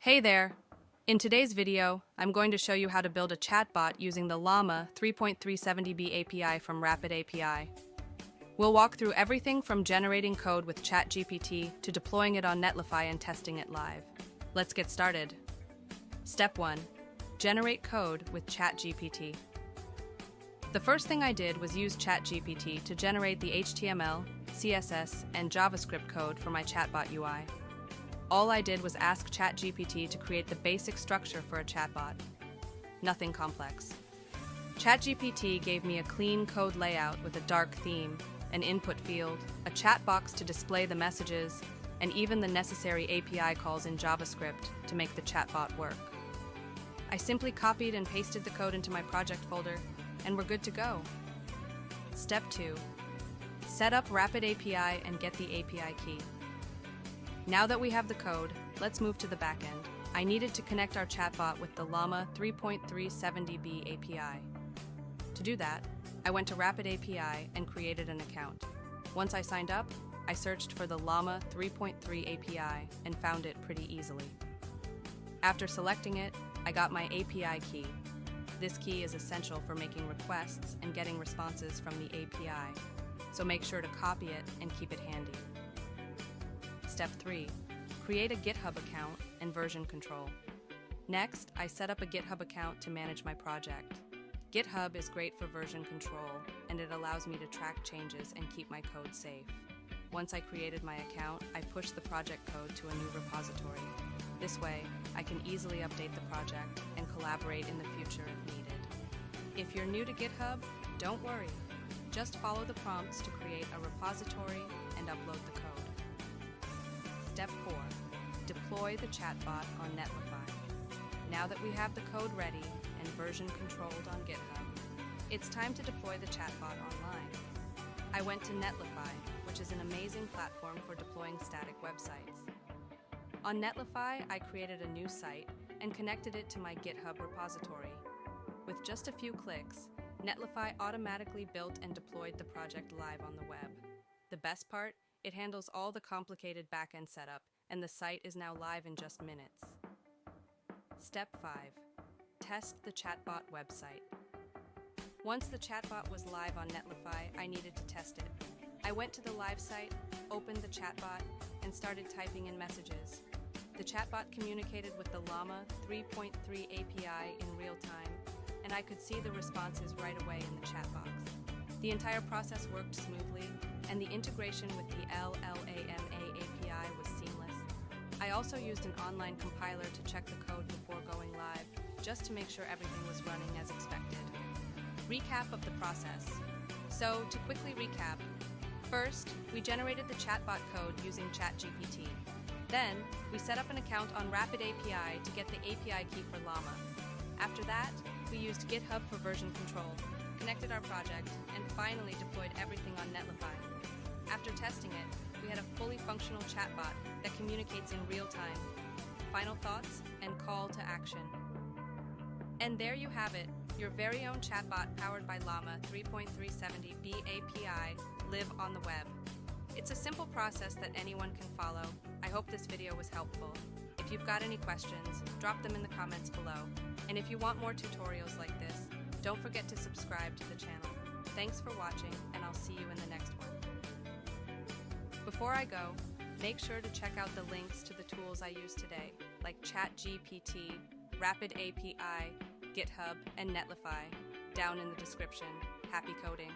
Hey there! In today's video, I'm going to show you how to build a chatbot using the Llama 3.370B API from Rapid API. We'll walk through everything from generating code with ChatGPT to deploying it on Netlify and testing it live. Let's get started. Step 1. Generate code with ChatGPT. The first thing I did was use ChatGPT to generate the HTML, CSS, and JavaScript code for my chatbot UI. All I did was ask ChatGPT to create the basic structure for a chatbot. Nothing complex. ChatGPT gave me a clean code layout with a dark theme, an input field, a chat box to display the messages, and even the necessary API calls in JavaScript to make the chatbot work. I simply copied and pasted the code into my project folder, and we're good to go. Step 2. Set up Rapid API and get the API key. Now that we have the code, let's move to the backend. I needed to connect our chatbot with the Llama 3.370B API. To do that, I went to Rapid API and created an account. Once I signed up, I searched for the Llama 3.3 API and found it pretty easily. After selecting it, I got my API key. This key is essential for making requests and getting responses from the API, so make sure to copy it and keep it handy. Step 3. Create a GitHub account and version control. Next, I set up a GitHub account to manage my project. GitHub is great for version control, and it allows me to track changes and keep my code safe. Once I created my account, I pushed the project code to a new repository. This way, I can easily update the project and collaborate in the future if needed. If you're new to GitHub, don't worry. Just follow the prompts to create a repository and upload the code. Step 4. Deploy the chatbot on Netlify. Now that we have the code ready and version controlled on GitHub, it's time to deploy the chatbot online. I went to Netlify, which is an amazing platform for deploying static websites. On Netlify, I created a new site and connected it to my GitHub repository. With just a few clicks, Netlify automatically built and deployed the project live on the web. The best part? It handles all the complicated backend setup, and the site is now live in just minutes. Step 5. Test the chatbot website. Once the chatbot was live on Netlify, I needed to test it. I went to the live site, opened the chatbot, and started typing in messages. The chatbot communicated with the Llama 3.3 API in real time, and I could see the responses right away in the chat box. The entire process worked smoothly, and the integration with the LLAMA API was seamless. I also used an online compiler to check the code before going live, just to make sure everything was running as expected. Recap of the process. So, to quickly recap, first, we generated the chatbot code using ChatGPT. Then, we set up an account on Rapid API to get the API key for Llama. After that, we used GitHub for version control, connected our project, and finally deployed everything on Netlify. After testing it, we had a fully functional chatbot that communicates in real time. Final thoughts and call to action. And there you have it, your very own chatbot powered by Llama 3.370B API live on the web. It's a simple process that anyone can follow. I hope this video was helpful. If you've got any questions, drop them in the comments below. And if you want more tutorials like this, don't forget to subscribe to the channel. Thanks for watching, and I'll see you in the next one. Before I go, make sure to check out the links to the tools I used today, like ChatGPT, Rapid API, GitHub, and Netlify, down in the description. Happy coding!